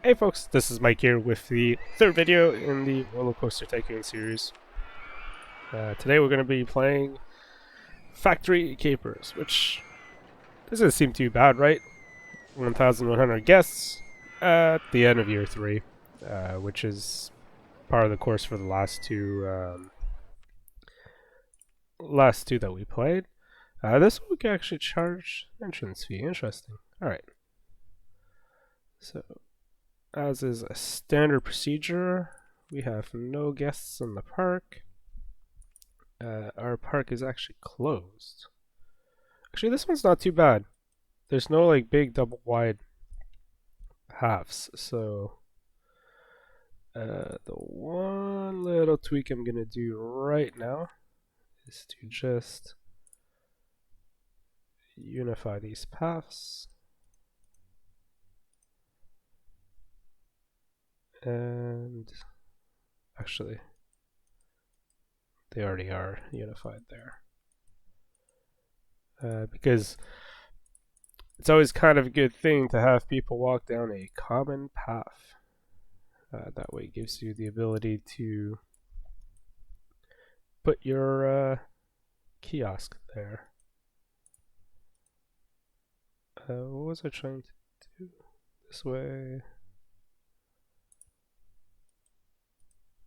Hey folks, this is Mike here with the third video in the Roller Coaster Tycoon series. Today we're going to be playing Factory Capers, which doesn't seem too bad, right? 1,100 guests at the end of year 3, which is part of the course for the last two that we played. This one we can actually charge entrance fee. Interesting. Alright. So, as is a standard procedure, we have no guests in the park. Our park is actually closed. Actually, this one's not too bad. There's no like big double wide halves, so the one little tweak I'm gonna do right now is to just unify these paths, and actually they already are unified there, because it's always kind of a good thing to have people walk down a common path. That way it gives you the ability to put your kiosk there. What was I trying to do? This way.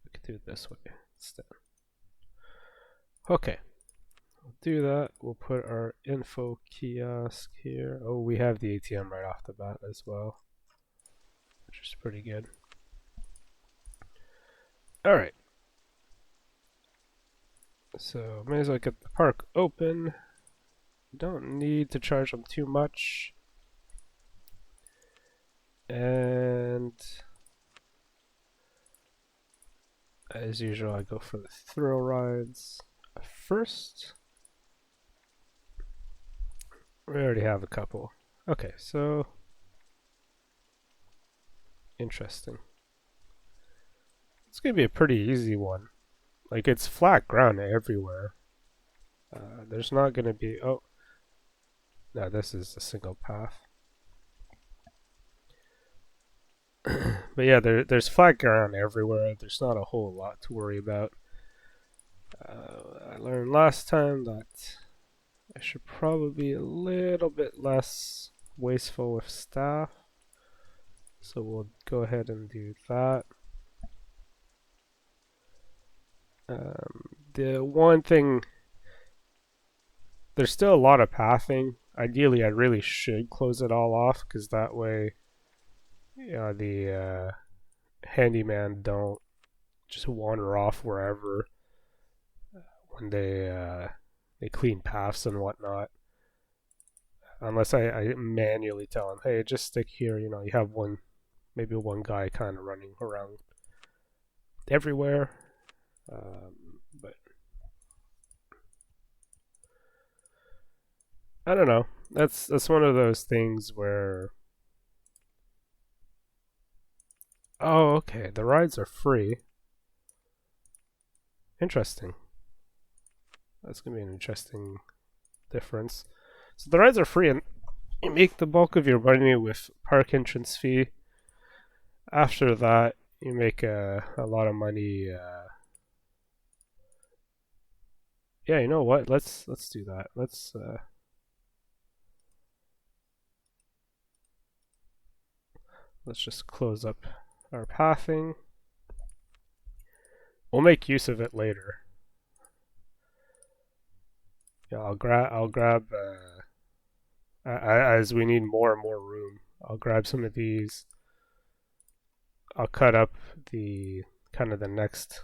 We could do it this way instead. Okay. We'll do that. We'll put our info kiosk here. Oh, we have the ATM right off the bat as well, which is pretty good. Alright. So, may as well get the park open. Don't need to charge them too much. And as usual, I go for the thrill rides first. We already have a couple. Okay, so interesting. It's gonna be a pretty easy one. Like, it's flat ground everywhere. There's not gonna be. Oh, no, this is a single path. But yeah, there's flat ground everywhere. There's not a whole lot to worry about. I learned last time that I should probably be a little bit less wasteful with staff. So we'll go ahead and do that. The one thing, there's still a lot of pathing. Ideally, I really should close it all off, because that way, the handyman don't just wander off wherever when they clean paths and whatnot. Unless I manually tell them, hey, just stick here. You have maybe one guy kind of running around everywhere. But I don't know. That's one of those things where, oh, okay, the rides are free. Interesting. That's gonna be an interesting difference. So the rides are free, and you make the bulk of your money with park entrance fee. After that, you make a lot of money. Yeah, you know what? Let's do that. Let's just close up our pathing. We'll make use of it later. Yeah, I'll grab as we need more and more room. I'll grab some of these. I'll cut up the kind of the next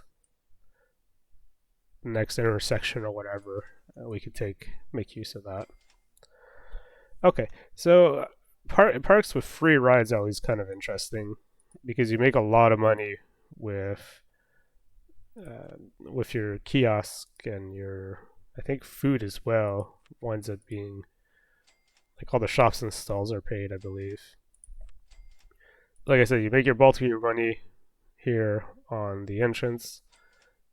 intersection or whatever. We could make use of that. Okay, so parks with free rides are always kind of interesting, because you make a lot of money with your kiosk and your, I think, food as well. Winds up being like all the shops and stalls are paid, I believe. Like I said, you make your bulk of your money here on the entrance,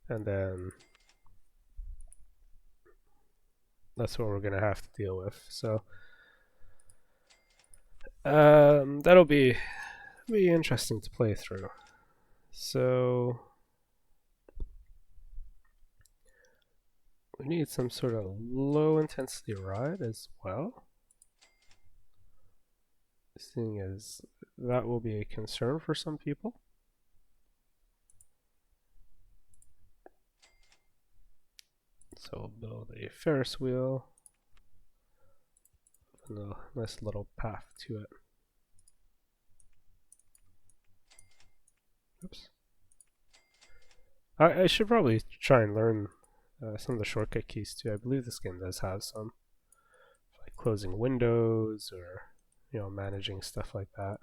and then that's what we're gonna have to deal with. So that'll be be interesting to play through. So we need some sort of low intensity ride as well, seeing as that will be a concern for some people. So we'll build a Ferris wheel and a nice little path to it. Oops. I should probably try and learn some of the shortcut keys too. I believe this game does have some, like closing windows or, you know, managing stuff like that.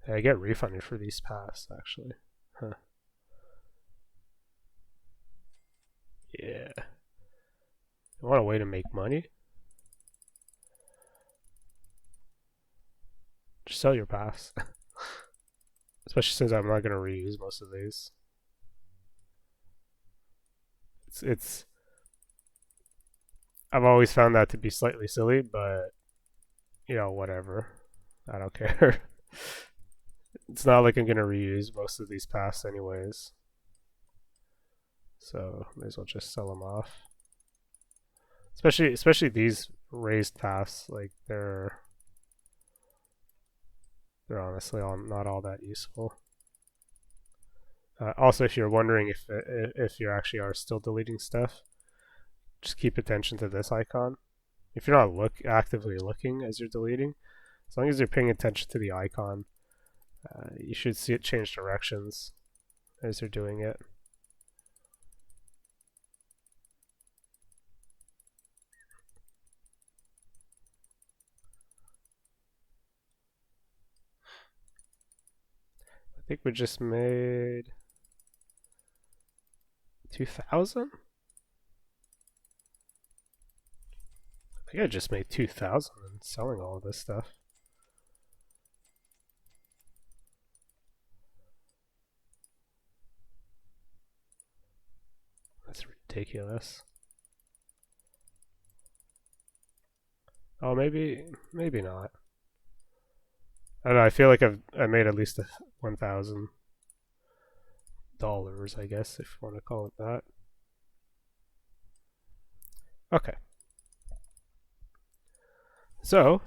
Hey, I get refunded for these paths actually. Huh. Yeah. You want a way to make money? Just sell your paths. Especially since I'm not going to reuse most of these. It's I've always found that to be slightly silly, but you know, whatever. I don't care. It's not like I'm going to reuse most of these paths anyways. So, may as well just sell them off. Especially these raised paths, like they're honestly not all that useful. Also, if you're wondering if you actually are still deleting stuff, just keep attention to this icon. If you're not actively looking as you're deleting, as long as you're paying attention to the icon, you should see it change directions as you're doing it. I think we just made 2,000? I think I just made 2,000 and selling all of this stuff. That's ridiculous. Oh, maybe not. I don't know. I feel like I made at least $1,000, I guess, if you want to call it that. Okay. So,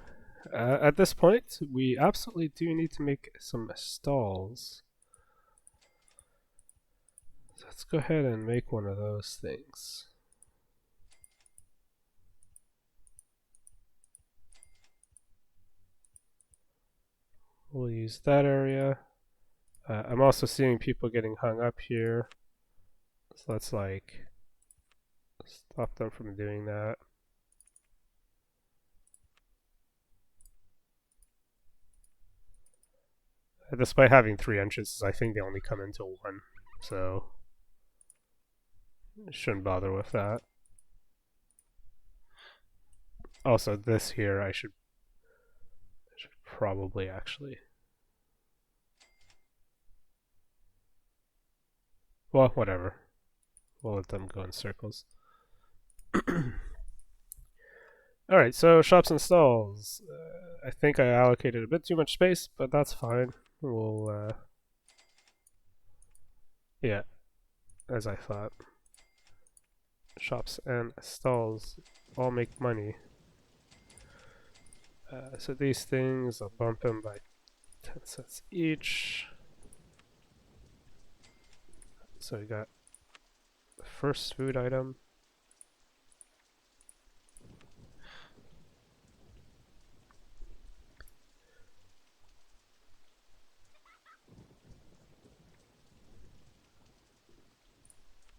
at this point, we absolutely do need to make some stalls. So let's go ahead and make one of those things. We'll use that area. I'm also seeing people getting hung up here. So let's like stop them from doing that. Despite having 3 entrances, I think they only come into 1. So shouldn't bother with that. Also, this here I should probably actually. Well, whatever. We'll let them go in circles. Alright, so shops and stalls. I think I allocated a bit too much space, but that's fine. We'll, yeah, as I thought. Shops and stalls all make money. So these things, I'll bump them by 10 cents each. So we got the first food item.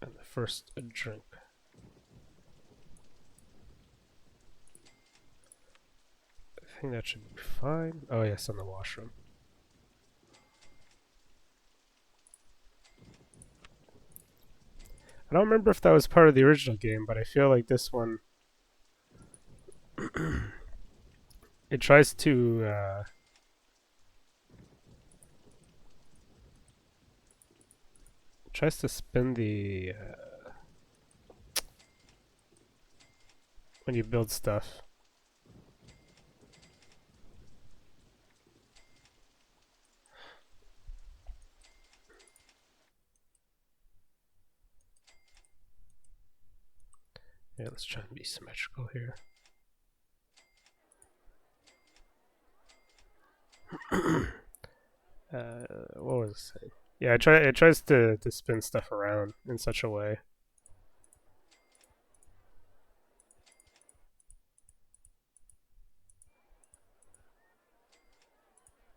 And the first drink. I think that should be fine. Oh yes, in the washroom. I don't remember if that was part of the original game, but I feel like this one it tries to spin the when you build stuff. Yeah, let's try and be symmetrical here. What was it saying? Yeah, it tries to spin stuff around in such a way.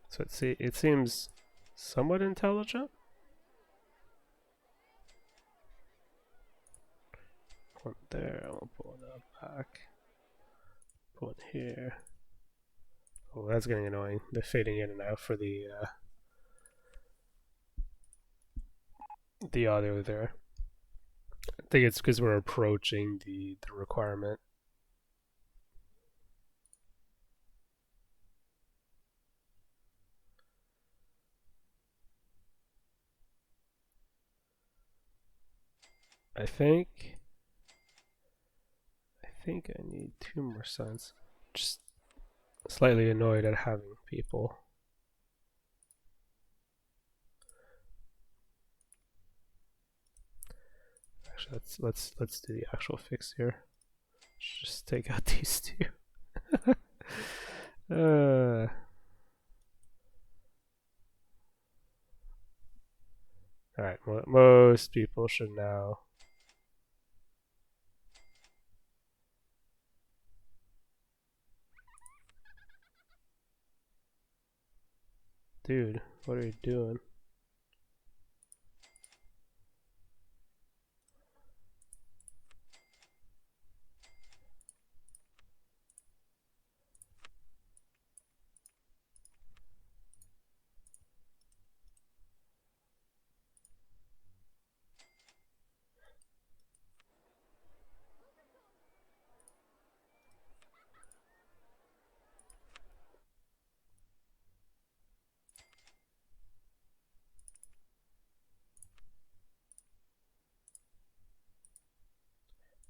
So it seems somewhat intelligent. One there, I'll pull it up back. Put one here. Oh, that's getting annoying. The fading in and out for the audio there. I think it's because we're approaching the requirement. I think I need 2 more cents. Just slightly annoyed at having people. Actually, let's do the actual fix here. Just take out these 2. Alright, most people should now. Dude, what are you doing?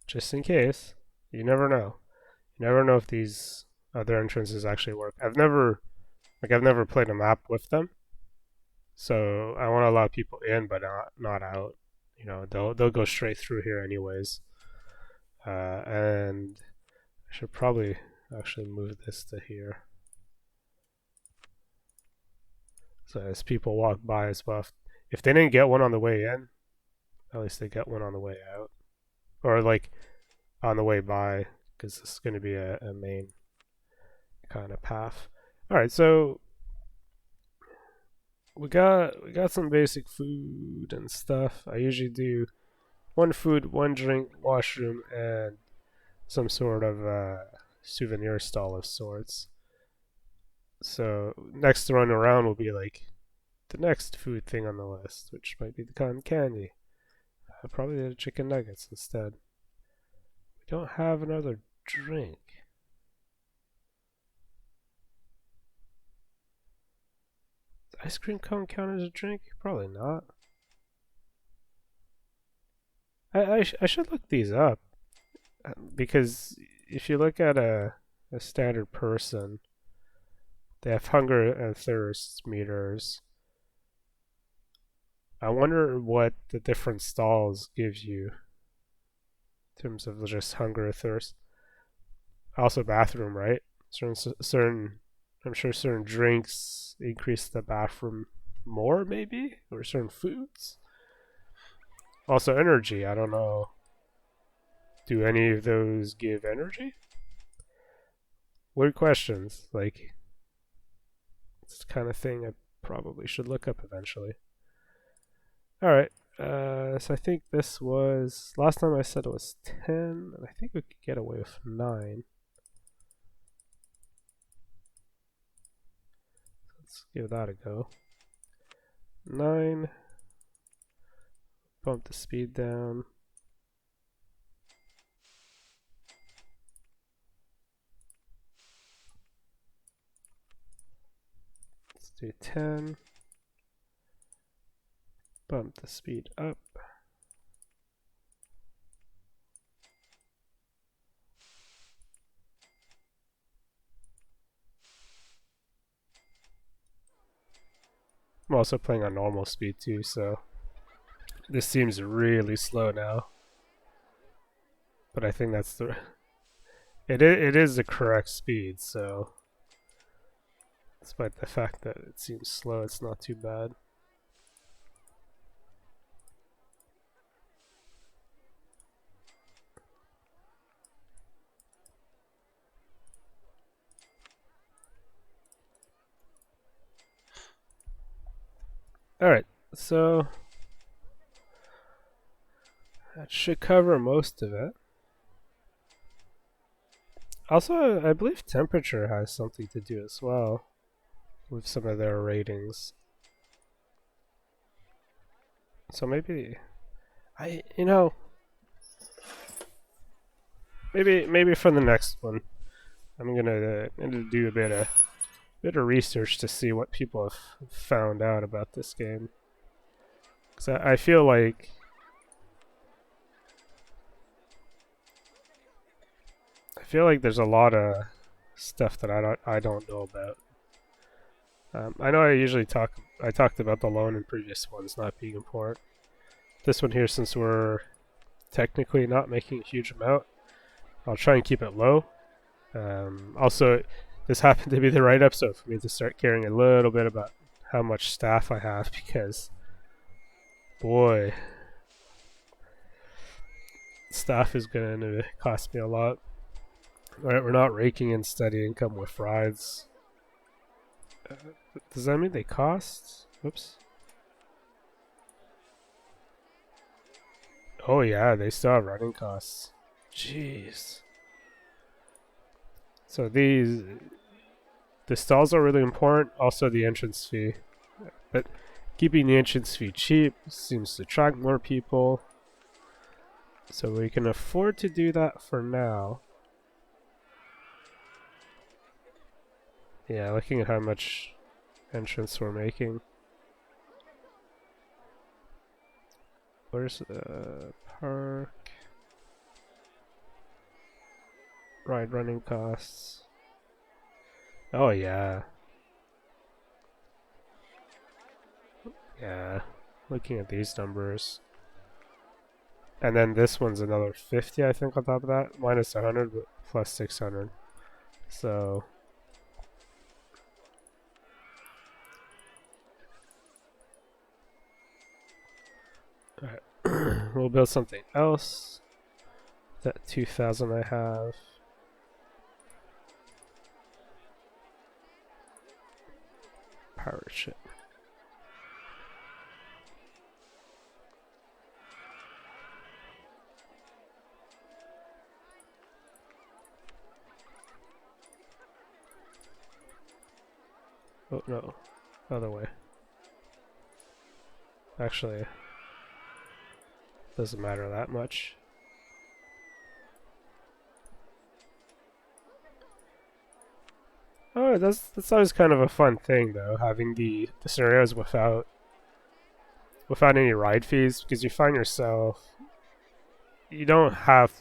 Just in case. You never know. You never know if these other entrances actually work. I've never played a map with them, so I want to allow people in, but not out. You know, they'll go straight through here anyways. And I should probably actually move this to here. So as people walk by as well, if they didn't get one on the way in, at least they get one on the way out, or like on the way by, because this is going to be a main kind of path. All right, so we got some basic food and stuff. I usually do 1 food, 1 drink, washroom, and some sort of souvenir stall of sorts. So next run around will be like the next food thing on the list, which might be the cotton candy. Probably the chicken nuggets instead. We don't have another drink. Does ice cream cone count as a drink? Probably not. I should look these up, because if you look at a standard person, they have hunger and thirst meters. I wonder what the different stalls gives you in terms of just hunger or thirst. Also bathroom, right? Certain I'm sure certain drinks increase the bathroom more, maybe, or certain foods. Also energy. I don't know. Do any of those give energy? Weird questions. Like, it's the kind of thing I probably should look up eventually. Alright, so I think this was, last time I said it was 10, and I think we could get away with 9. Let's give that a go. 9, bump the speed down. Let's do 10. Bump the speed up. I'm also playing on normal speed too, so this seems really slow now. but I think that's the it is the correct speed. So despite the fact that it seems slow, it's not too bad. Alright, so that should cover most of it. Also, I believe temperature has something to do as well with some of their ratings. So maybe maybe for the next one, I'm gonna do a bit of research to see what people have found out about this game. Because I feel like there's a lot of stuff that I don't know about. I know I talked about the loan in previous ones not being important. This one here, since we're technically not making a huge amount, I'll try and keep it low. Also, this happened to be the right episode for me to start caring a little bit about how much staff I have, because boy, staff is going to cost me a lot. Right, we're not raking in steady income with rides. Does that mean they cost? Whoops. Oh yeah, they still have running costs. Jeez. So the stalls are really important. Also the entrance fee, but keeping the entrance fee cheap seems to attract more people. So we can afford to do that for now. Yeah, looking at how much entrance we're making. Where's the park? Ride running costs. Oh yeah. Yeah. Looking at these numbers. And then this one's another 50, I think, on top of that. Minus 100, but plus 600. So alright. We'll build something else. That 2,000 I have. Pirate ship. Oh no, other way. Actually, doesn't matter that much. Oh, that's always kind of a fun thing though, having the scenarios without any ride fees, because you find yourself you don't have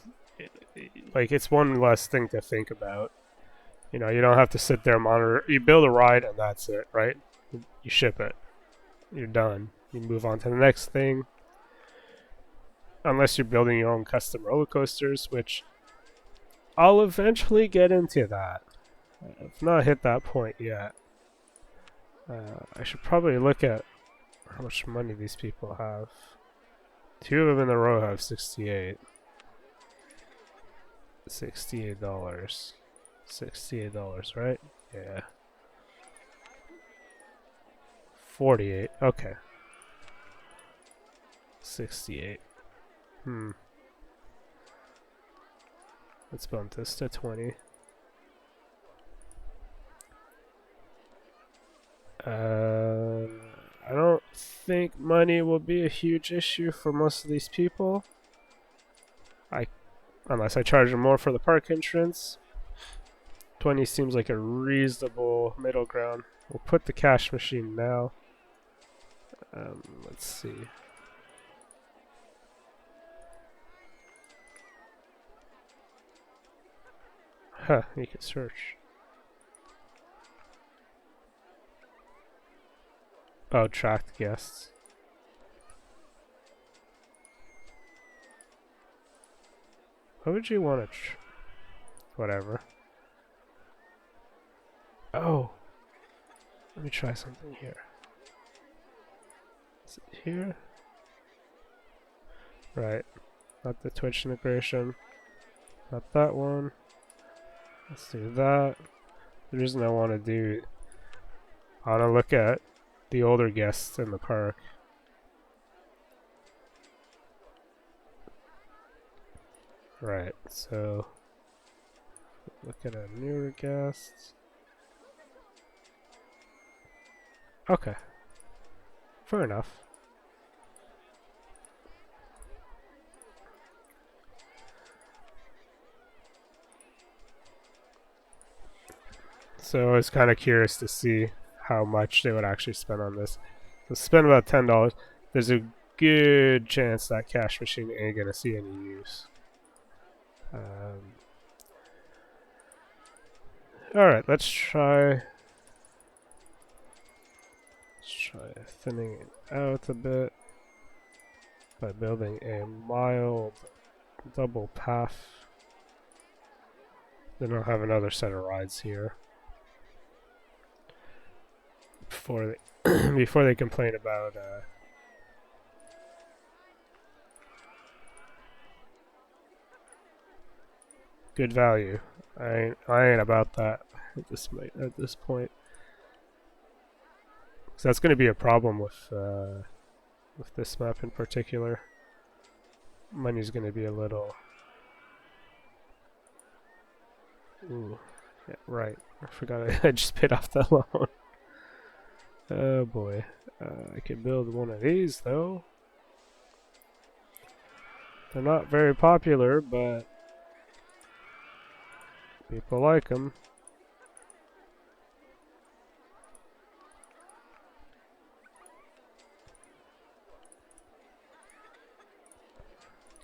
like it's one less thing to think about. You know, you don't have to sit there and monitor. You build a ride and that's it, right? You ship it. You're done. You move on to the next thing. Unless you're building your own custom roller coasters, which I'll eventually get into that. I've not hit that point yet. I should probably look at how much money these people have. Two of them in a row have 68. $68. $68, right? Yeah. 48. Okay. 68. Let's bump this to 20. I don't think money will be a huge issue for most of these people. Unless I charge them more for the park entrance. 20 seems like a reasonable middle ground. We'll put the cash machine now. Let's see. Huh, you can search. Oh, tracked guests. What would you want to whatever. Oh! Let me try something here. Is it here? Right. Not the Twitch integration. Not that one. Let's do that. The reason I want to look at the older guests in the park. Right, so look at a newer guest. Okay. Fair enough. So I was kind of curious to see how much they would actually spend on this. So spend about $10. There's a good chance that cash machine ain't gonna see any use. Alright, let's try thinning it out a bit by building a mild double path. Then I'll have another set of rides here before they before they complain about good value. I ain't about that at this point. So that's going to be a problem with this map in particular. Money's going to be a little. Ooh, yeah, right. I forgot I just paid off that loan. Oh boy, I could build one of these though. They're not very popular, but people like them.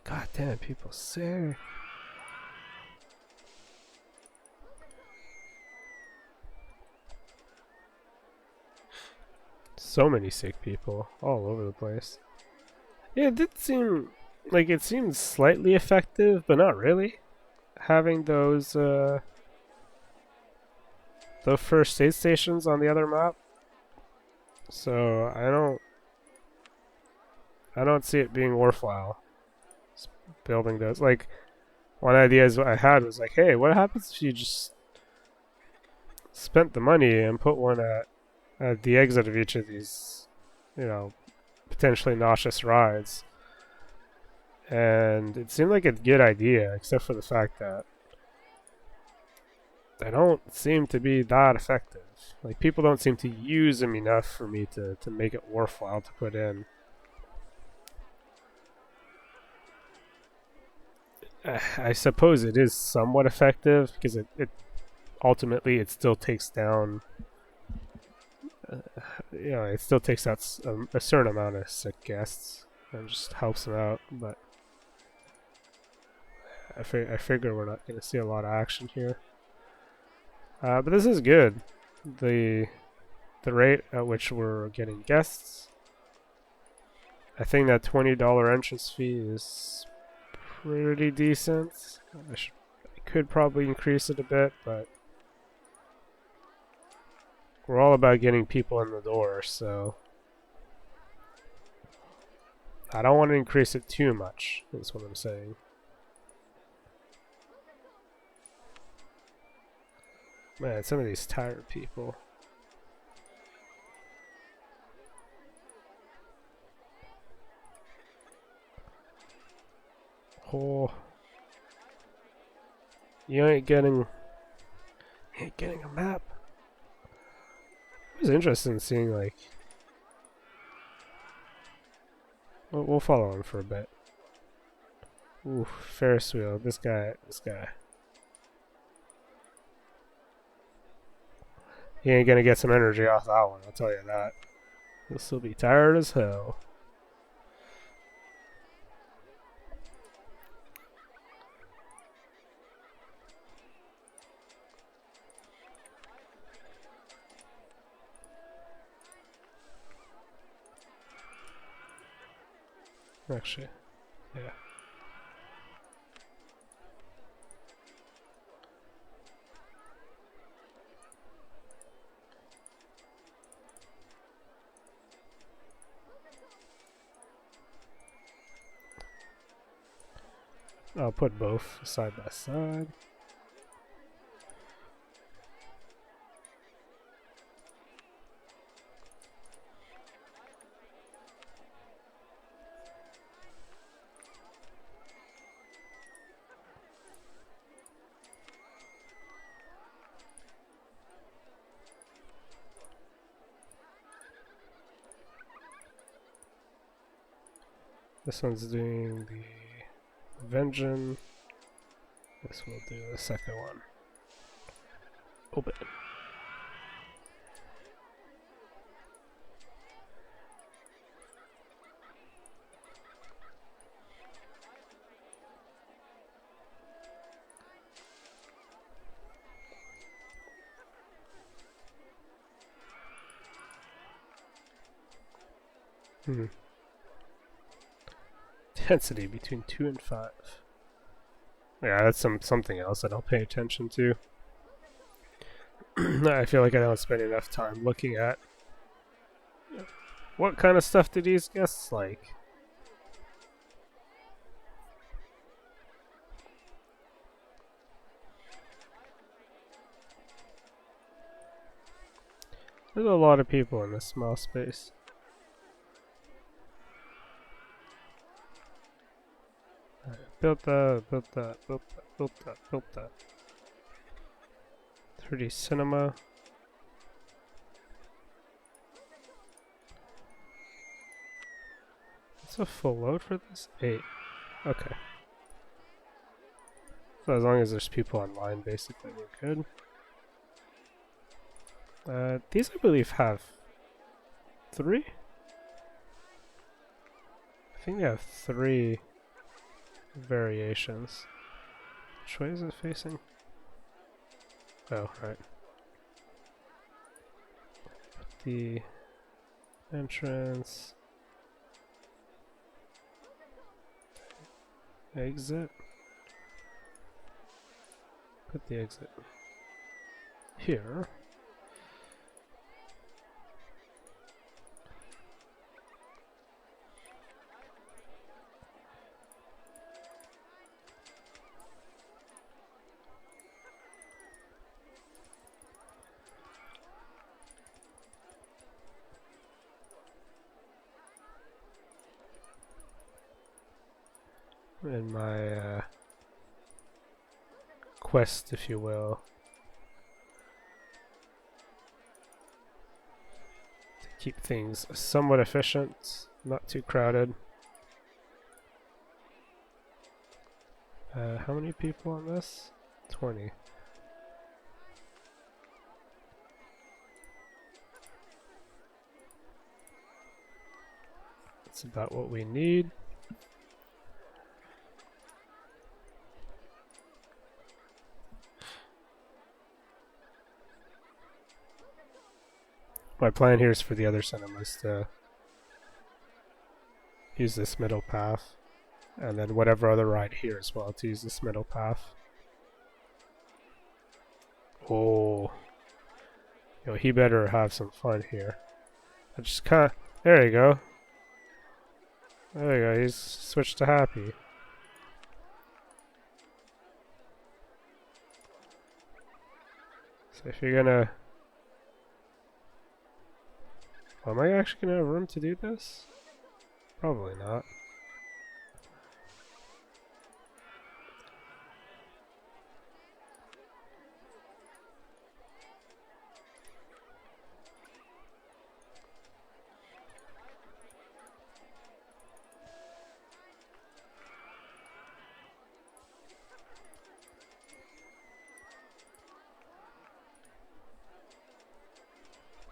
God damn, people say. So many sick people all over the place. Yeah, it did seem like it seemed slightly effective, but not really. Having those the first aid stations on the other map. So I don't see it being worthwhile building those. Like one idea I had was like, hey, what happens if you just spent the money and put one at the exit of each of these, you know, potentially nauseous rides? And it seemed like a good idea, except for the fact that they don't seem to be that effective. Like, people don't seem to use them enough for me to make it worthwhile to put in. I suppose it is somewhat effective, because it ultimately it still takes down, you know, it still takes out a certain amount of sick guests and just helps them out, but I figure we're not going to see a lot of action here. But this is good. The rate at which we're getting guests. I think that $20 entrance fee is pretty decent. I could probably increase it a bit, but we're all about getting people in the door, so I don't want to increase it too much, is what I'm saying. Man, some of these tired people. Oh, you ain't getting a map. It was interesting seeing, like, we'll follow him for a bit. Ooh, Ferris wheel. This guy. He ain't gonna get some energy off that one, I'll tell you that. He'll still be tired as hell. Actually, yeah. I'll put both side by side. This one's doing the Vengeance. This will do the second one. Open. Density between 2 and 5. Yeah, that's something else that I'll pay attention to. I feel like I don't spend enough time looking at what kind of stuff do these guests like. There's a lot of people in this small space. Built that, built that, built that, built that, built that. 3D cinema. What's a full load for this? 8. Okay. So as long as there's people online, basically we're good. These I believe have 3? I think they have 3 variations. Which way is it facing? Oh, right. The entrance. Exit. Put the exit here. In my quest, if you will, to keep things somewhat efficient, not too crowded. How many people on this? 20. That's about what we need. My plan here is for the other cinemas to use this middle path, and then whatever other ride here as well to use this middle path. Oh, yo, he better have some fun here. I just kinda, there you go. There you go, he's switched to happy. So if you're gonna... Am I actually gonna have room to do this? Probably not.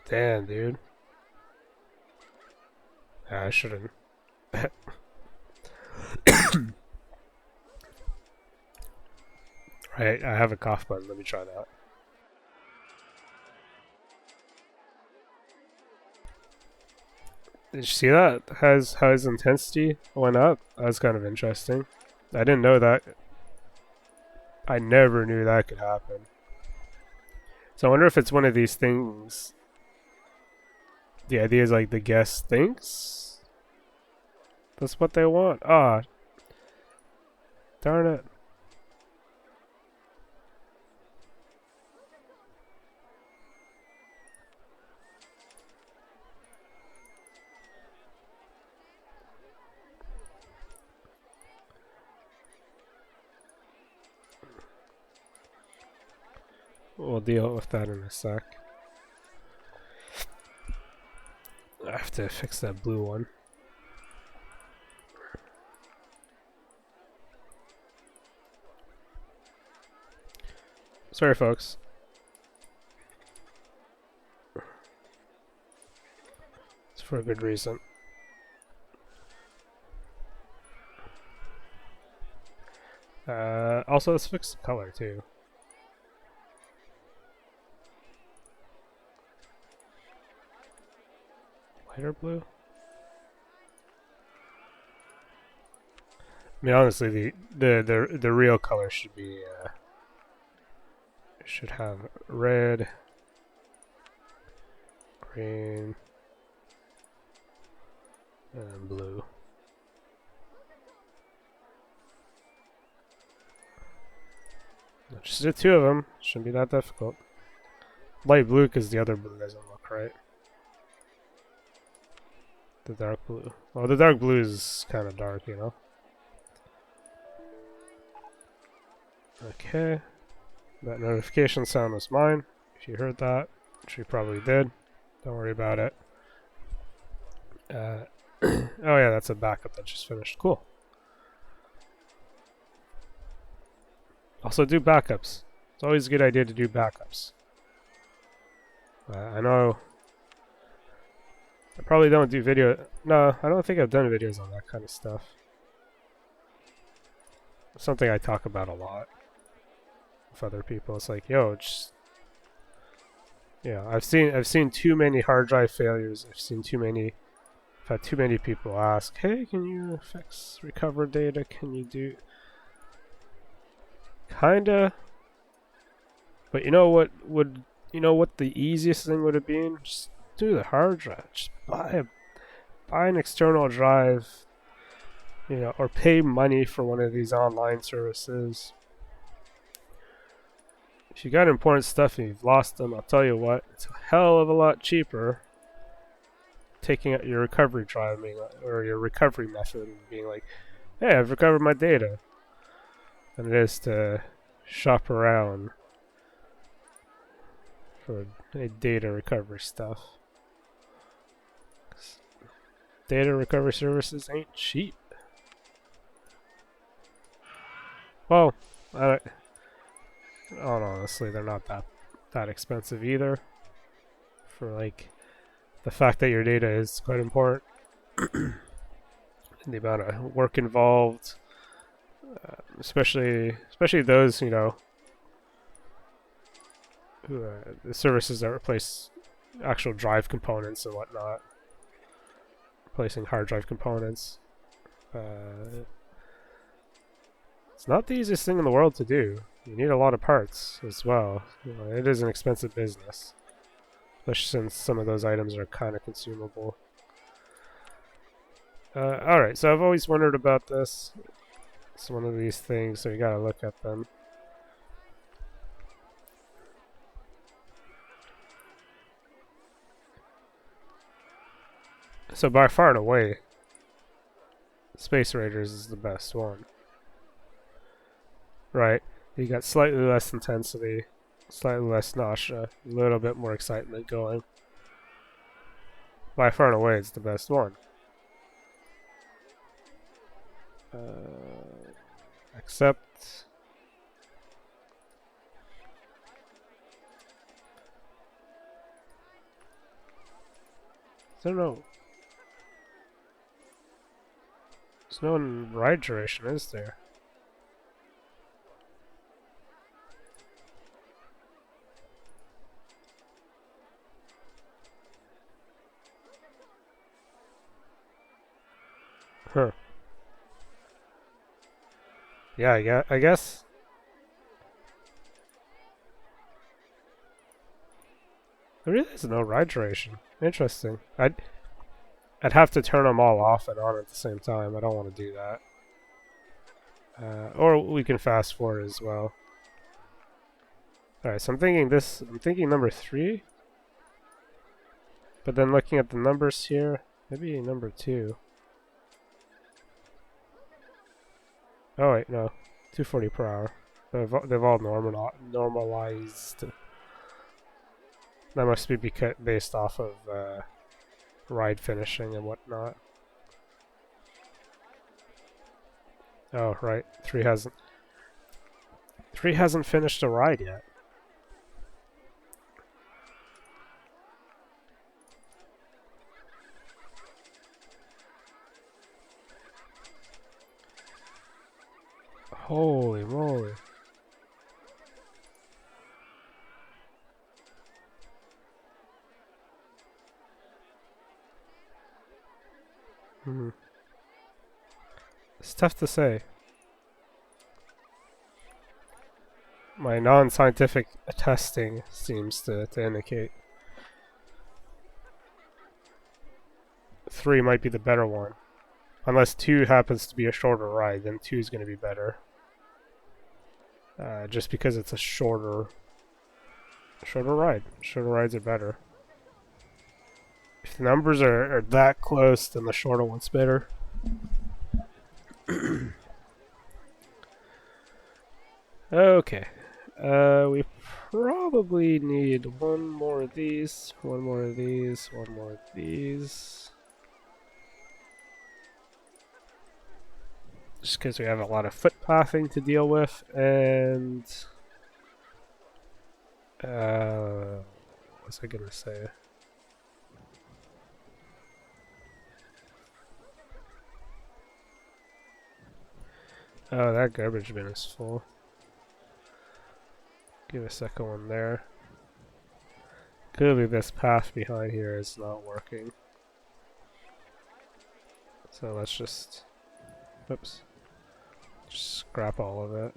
Damn, dude. I shouldn't. Right, I have a cough button. Let me try that. Did you see that? How his intensity went up? That was kind of interesting. I didn't know that. I never knew that could happen. So I wonder if it's one of these things. The idea is like the guest thinks that's what they want. Ah, Darn it. We'll deal with that in a sec. I have to fix that blue one. Sorry, folks. It's for a good reason. Also, let's fix the color, too. Lighter blue? I mean, honestly, the real color should be should have red, green, and blue. Just the two of them. Shouldn't be that difficult. Light blue because the other blue doesn't look right. The dark blue. Well, the dark blue is kind of dark, you know. Okay. That notification sound was mine. If you heard that, which you probably did, don't worry about it. Oh yeah, that's a backup that just finished. Cool. Also do backups. It's always a good idea to do backups. I know I probably don't do video. No, I don't think I've done videos on that kind of stuff. It's something I talk about a lot with other people. It's like, yo, just yeah, I've seen too many hard drive failures. I've had too many people ask, hey, can you fix recover data? Can you do kinda? But you know what the easiest thing would have been? Just do the hard drive. Just buy an external drive, you know, or pay money for one of these online services. If you got important stuff and you've lost them, I'll tell you what, it's a hell of a lot cheaper taking out your recovery drive or your recovery method and being like, hey, I've recovered my data, than it is to shop around for data recovery stuff. Data recovery services ain't cheap. Well, honestly, they're not that expensive either. For like the fact that your data is quite important, and the amount of work involved, especially those, you know, who the services that replace actual drive components and whatnot, replacing hard drive components. It's not the easiest thing in the world to do. You need a lot of parts as well. You know, it is an expensive business, especially since some of those items are kind of consumable. Alright, so I've always wondered about this. It's one of these things, so you gotta look at them. So by far and away, Space Raiders is the best one. Right, you got slightly less intensity, slightly less nausea, a little bit more excitement going. By far and away, it's the best one. Except I don't know. There's no ride duration, is there? Huh. Yeah, I guess. There really is no ride duration. Interesting. I'd have to turn them all off and on at the same time. I don't want to do that. Or we can fast forward as well. Alright, so I'm thinking number 3. But then looking at the numbers here, maybe number 2. Oh wait, no. 240 per hour. They've all normalized. That must be based off of ride finishing and whatnot. Oh, right. 3 hasn't finished a ride yet. Holy moly. It's tough to say. My non-scientific testing seems to indicate 3 might be the better one. Unless 2 happens to be a shorter ride, then 2 is going to be better. Just because it's a shorter ride. Shorter rides are better. If the numbers are that close, then the shorter one's better. Okay. We probably need one more of these, one more of these, one more of these. Just because we have a lot of footpathing to deal with, and what was I gonna say? Oh, that garbage bin is full. Give a second one there. Clearly this path behind here is not working. So let's just... Oops. Just scrap all of it.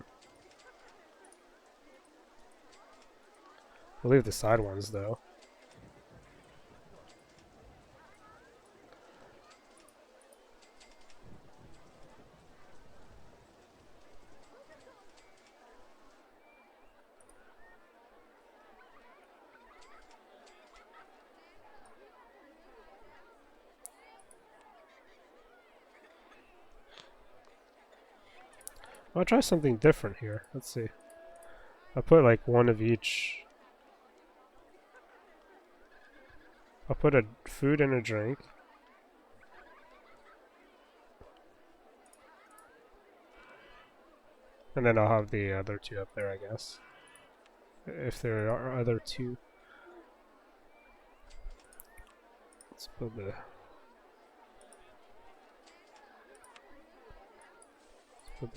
We'll leave the side ones though. I'll try something different here. Let's see. I'll put like one of each. I'll put a food and a drink. And then I'll have the other 2 up there, I guess. If there are other 2. Let's put the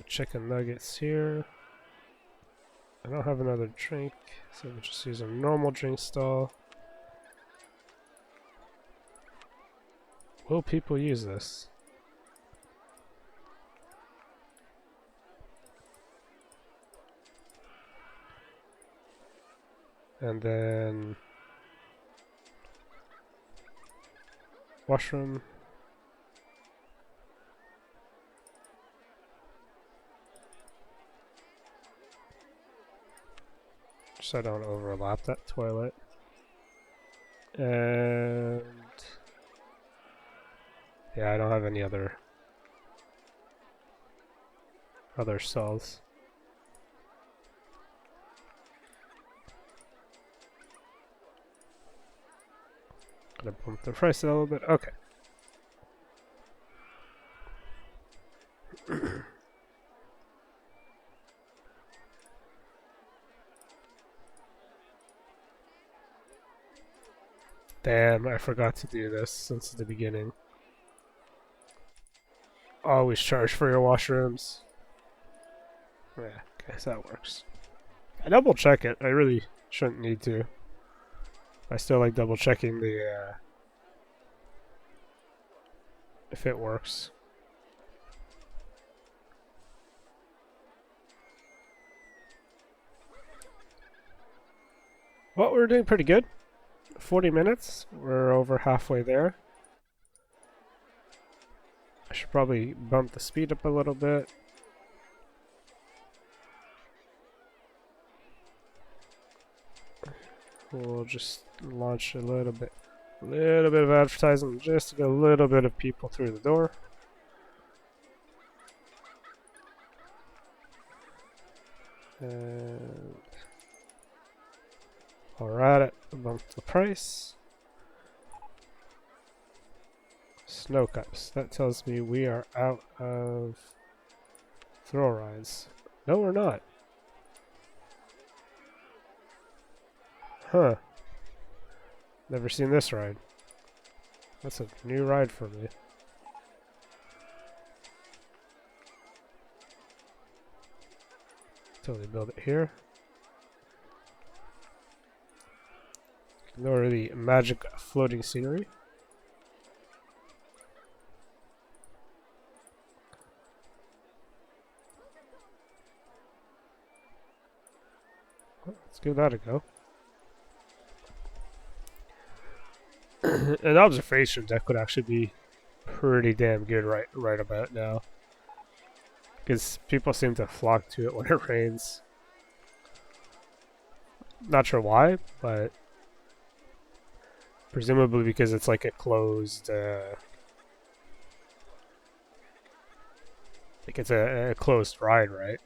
chicken nuggets here. I don't have another drink, so we'll just use a normal drink stall. Will people use this? And then washroom. So I don't overlap that toilet. And yeah, I don't have any other stalls. Gonna bump the price a little bit. Okay. Damn, I forgot to do this since the beginning. Always charge for your washrooms. Yeah, okay, so that works. I double check it. I really shouldn't need to. I still like double checking the if it works. Well, we're doing pretty good. 40 minutes. We're over halfway there. I should probably bump the speed up a little bit. we'll just launch a little bit of advertising just to get a little bit of people through the door. And alright, it bumped the price. Snow cups. That tells me we are out of thrill rides. No, we're not. Huh. Never seen this ride. That's a new ride for me. Totally build it here. Ignore the magic floating scenery. Let's give that a go. An observation deck would actually be pretty damn good right about now, because people seem to flock to it when it rains. Not sure why, but presumably because it's like a closed, like it's a closed ride, right?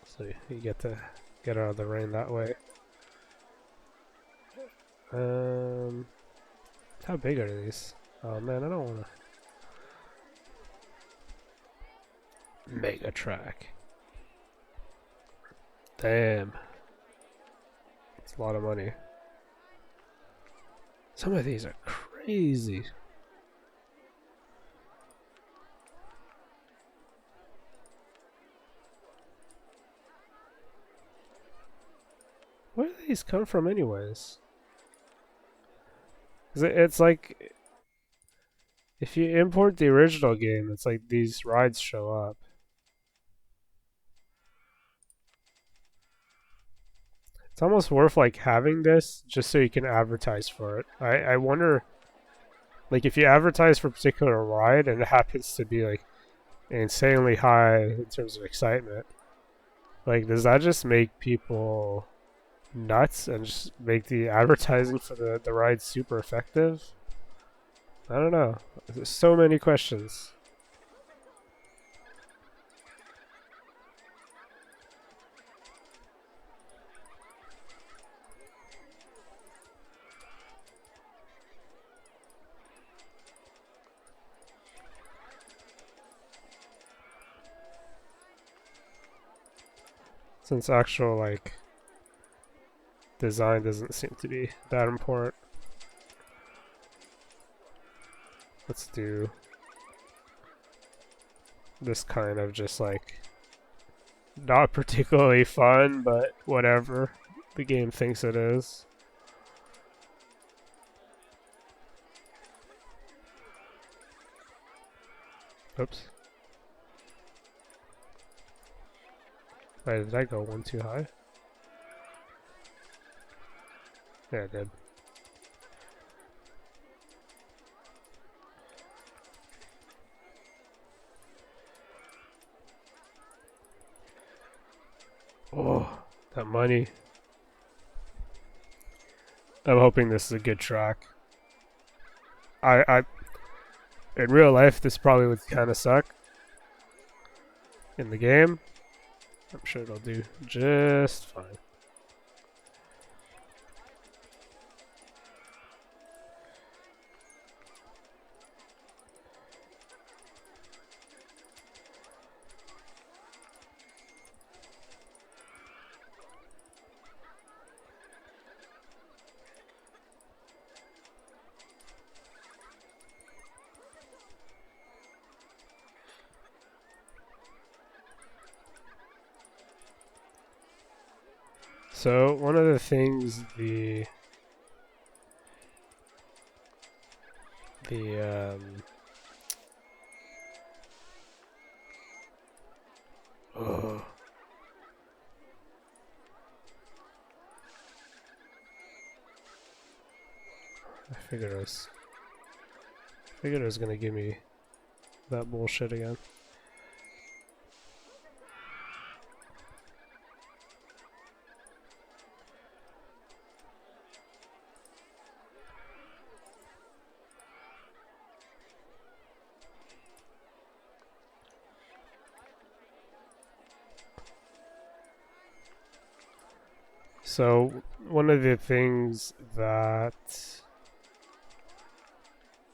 So you get to get out of the rain that way. How big are these? Oh man, I don't want to. Mega track. Damn. That's a lot of money. Some of these are crazy. Where do these come from anyways? It's like, if you import the original game, it's like these rides show up. It's almost worth like having this just so you can advertise for it. I wonder, like if you advertise for a particular ride and it happens to be like insanely high in terms of excitement, like does that just make people nuts and just make the advertising for the ride super effective? I don't know. There's so many questions. Since actual like design doesn't seem to be that important. Let's do this kind of just like not particularly fun, but whatever the game thinks it is. Oops. Wait, did I go one too high? Yeah, I did. Oh, that money. I'm hoping this is a good track. In real life, this probably would kind of suck. In the game, I'm sure it'll do just fine. So one of the things oh. I figured it was gonna give me that bullshit again. So one of the things that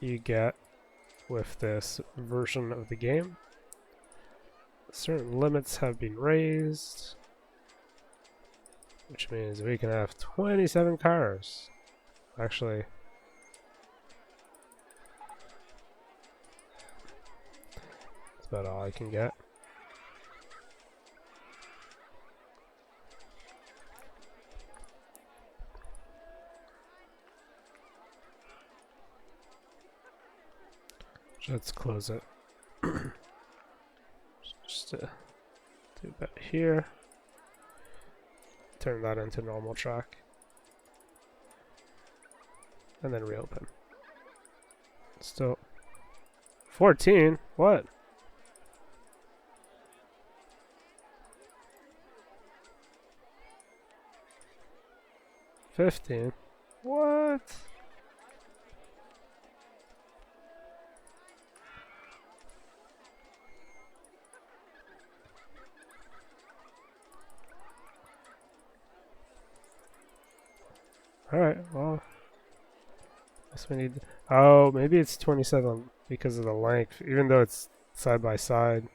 you get with this version of the game, certain limits have been raised, which means we can have 27 cars. Actually, that's about all I can get. Let's close it. Just do that here. Turn that into normal track. And then reopen. Still 14? What? $15? What? Alright, well, guess we need. Oh, maybe it's 27 because of the length, even though it's side by side.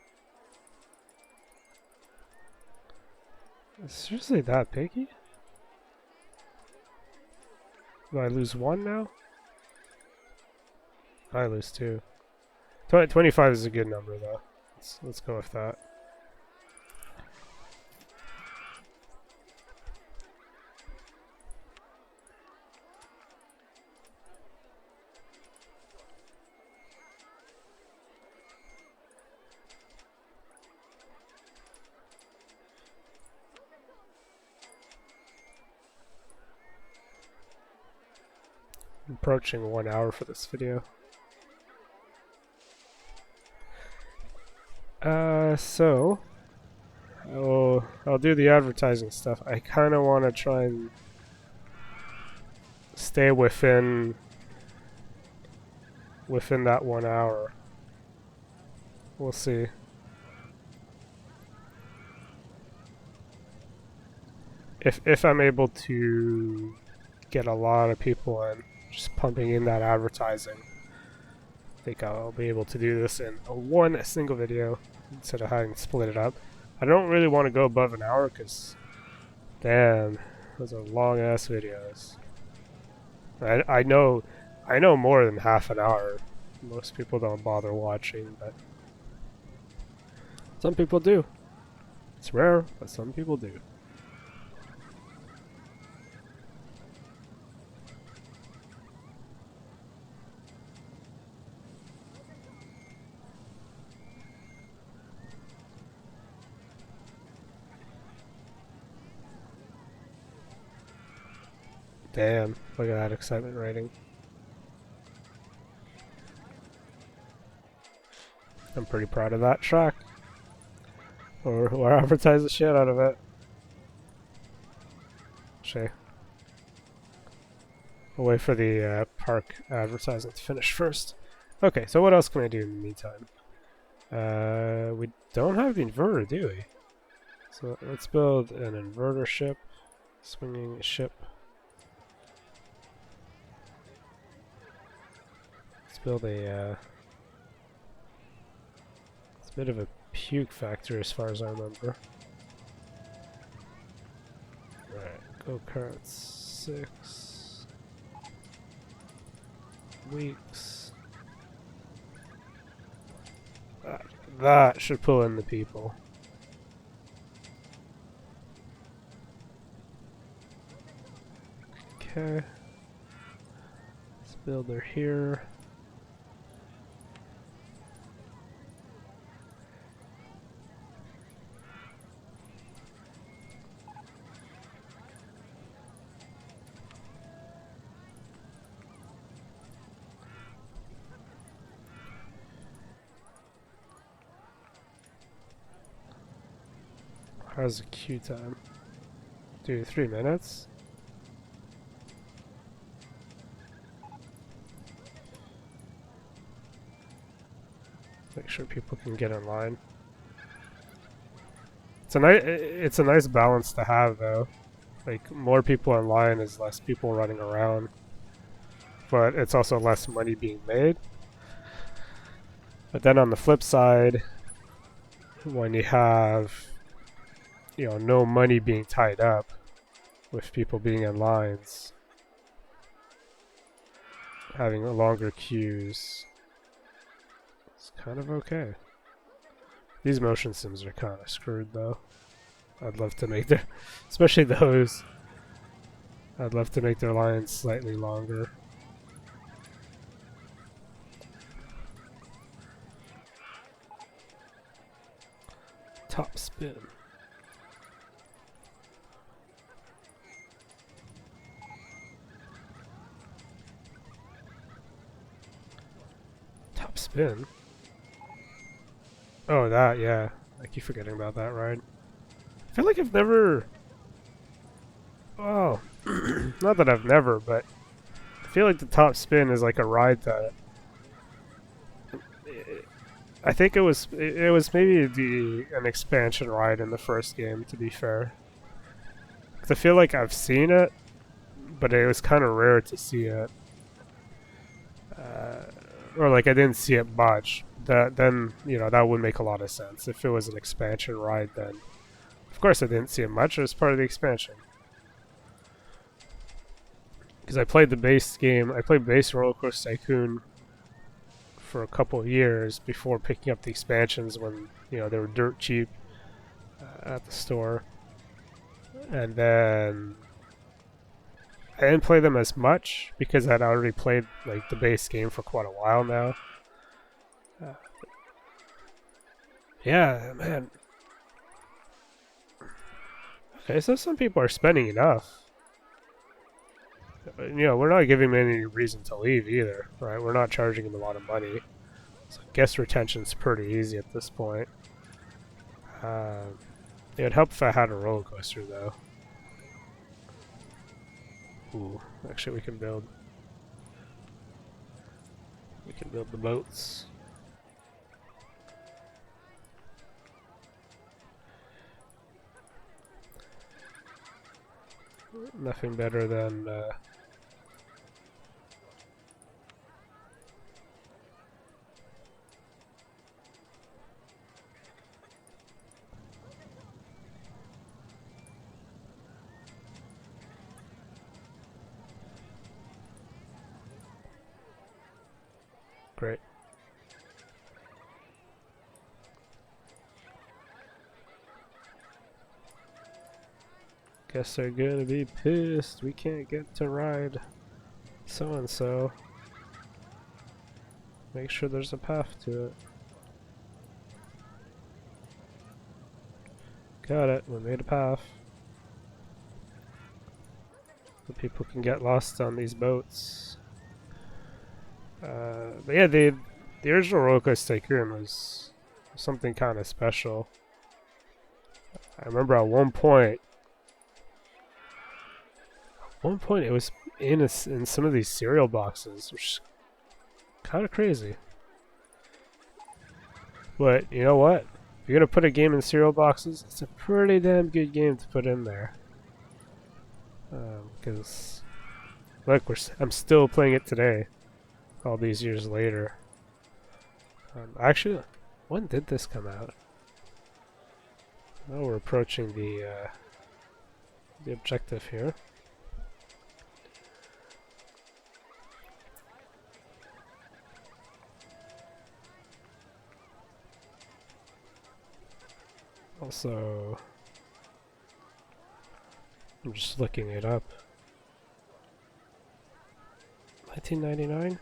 Is it seriously that picky? Do I lose one now? I lose two. 25 is a good number, though. Let's go with that. I'm approaching 1 hour for this video. So I'll do the advertising stuff. I kind of want to try and stay within that 1 hour. We'll see. If I'm able to get a lot of people in, just pumping in that advertising, I think I'll be able to do this in one single video instead of having to split it up. I don't really want to go above an hour because, damn, those are long ass videos. I know more than half an hour. Most people don't bother watching, but some people do. It's rare, but some people do. Damn, look at that excitement rating. I'm pretty proud of that track. Or advertise the shit out of it. Actually, I'll wait for the park advertising to finish first. Okay, so what else can I do in the meantime? We don't have the inverter, do we? So let's build an inverter ship. Swinging ship. Build a it's a bit of a puke factory as far as I remember. Alright, go kart 6 weeks. That should pull in the people. Okay. Let's build her here. How's the queue time? Dude, 3 minutes? Make sure people can get in line. It's a nice balance to have, though. Like, more people online is less people running around, but it's also less money being made. But then on the flip side, when you have, no money being tied up with people being in lines, having longer queues, it's kind of okay. These motion sims are kind of screwed though. I'd love to make their, especially those, I'd love to make their lines slightly longer. Top spin. Top spin? Oh, that, yeah. I keep forgetting about that ride. I feel like I've never... Oh, not that I've never, but I feel like the top spin is like a ride that... I think it was maybe an expansion ride in the first game, to be fair. 'Cause I feel like I've seen it, but it was kind of rare to see it. Or like I didn't see it much. Then that would make a lot of sense. If it was an expansion ride, then of course I didn't see it much. It was part of the expansion. Because I played the base game. I played base Roller Coaster Tycoon for a couple of years before picking up the expansions when they were dirt cheap at the store. And then I didn't play them as much because I'd already played like the base game for quite a while now. Yeah, man. Okay, so some people are spending enough. We're not giving them any reason to leave either, right? We're not charging them a lot of money. So guest retention's pretty easy at this point. It'd help if I had a roller coaster though. Ooh, actually we can build the boats. Nothing better than great. Guess they're gonna be pissed. We can't get to ride so and so. Make sure there's a path to it. Got it. We made a path. So people can get lost on these boats. But yeah, the original Roller Coaster Tycoon was something kind of special. I remember at one point it was in some of these cereal boxes, which is kind of crazy. But you know what? If you're gonna put a game in cereal boxes, it's a pretty damn good game to put in there. Because look, I'm still playing it today, all these years later. Actually, when did this come out? Well, we're approaching the objective here. Also, I'm just looking it up. 1999?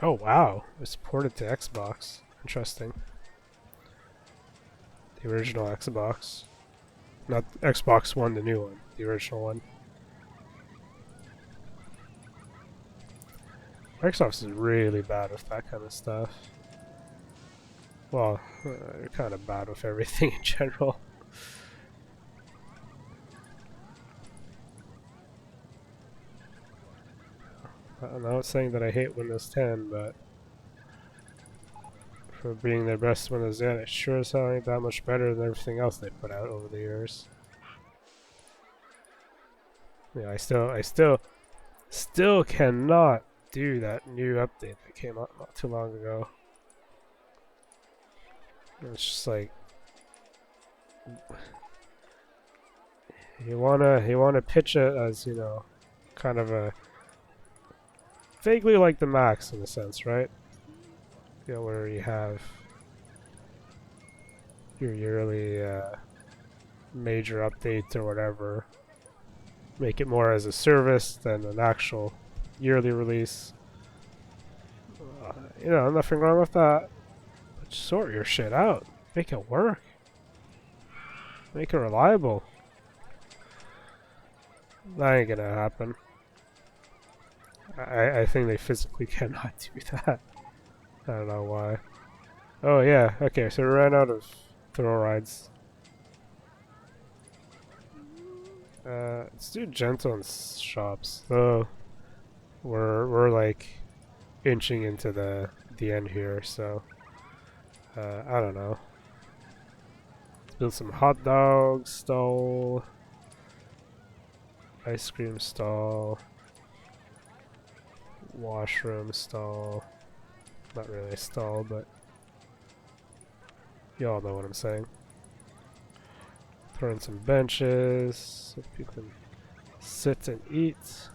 Oh wow, it's ported to Xbox. Interesting. The original Xbox. Not Xbox One, the new one. The original one. Microsoft is really bad with that kind of stuff. Well, they're kind of bad with everything in general. I'm not saying that I hate Windows 10, but for being their best when it's in. It sure as hell ain't that much better than everything else they put out over the years. Yeah, I still cannot do that new update that came out not too long ago. It's just like you wanna pitch it as, you know, kind of a vaguely like the Max in a sense, right? You know, where you have your yearly major update or whatever. Make it more as a service than an actual yearly release. You know, nothing wrong with that. But sort your shit out. Make it work. Make it reliable. That ain't gonna happen. I think they physically cannot do that. I don't know why. Oh yeah, okay, so we ran out of thrill rides. Let's do gentle and shops. Though we're like inching into the end here, so I don't know. Let's build some hot dog stall, ice cream stall, washroom stall. Not really a stall, but you all know what I'm saying. Throw in some benches so people can sit and eat.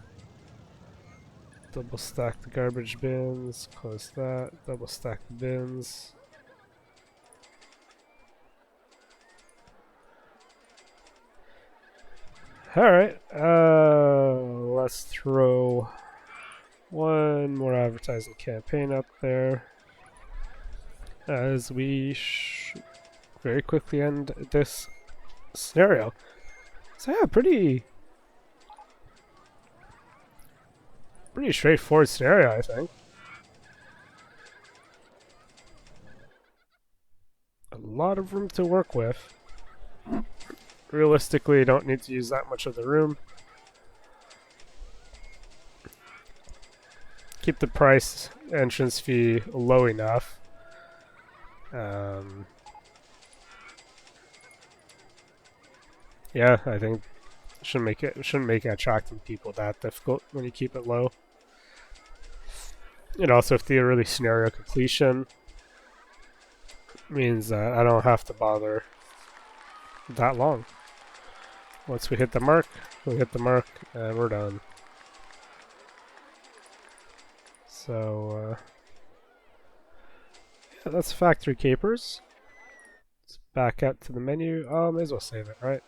Double stack the garbage bins, close that, double stack the bins. Alright, let's throw one more advertising campaign up there as we very quickly end this scenario. So yeah, pretty straightforward scenario, I think. A lot of room to work with. Realistically, you don't need to use that much of the room. Keep the price entrance fee low enough. Yeah, I think shouldn't make attracting people that difficult when you keep it low. And also, if the early scenario completion means that I don't have to bother that long. Once we hit the mark, and we're done. So, yeah, that's Factory Capers. Let's back out to the menu. Oh, may as well save it, right?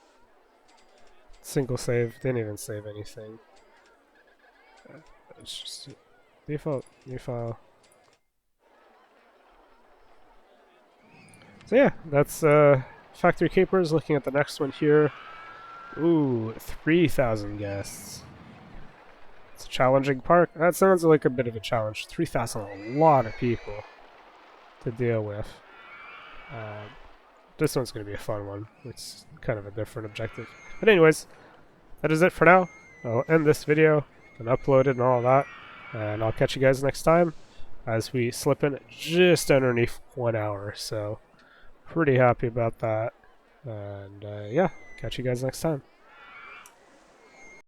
Single save, didn't even save anything. It's just default, new file. So yeah, that's Factory Capers. Looking at the next one here. Ooh, 3,000 guests. It's a challenging park. That sounds like a bit of a challenge. 3,000, a lot of people to deal with. This one's going to be a fun one. It's kind of a different objective. But anyways, that is it for now. I'll end this video and upload it and all that. And I'll catch you guys next time as we slip in just underneath 1 hour. So, pretty happy about that. And yeah, catch you guys next time.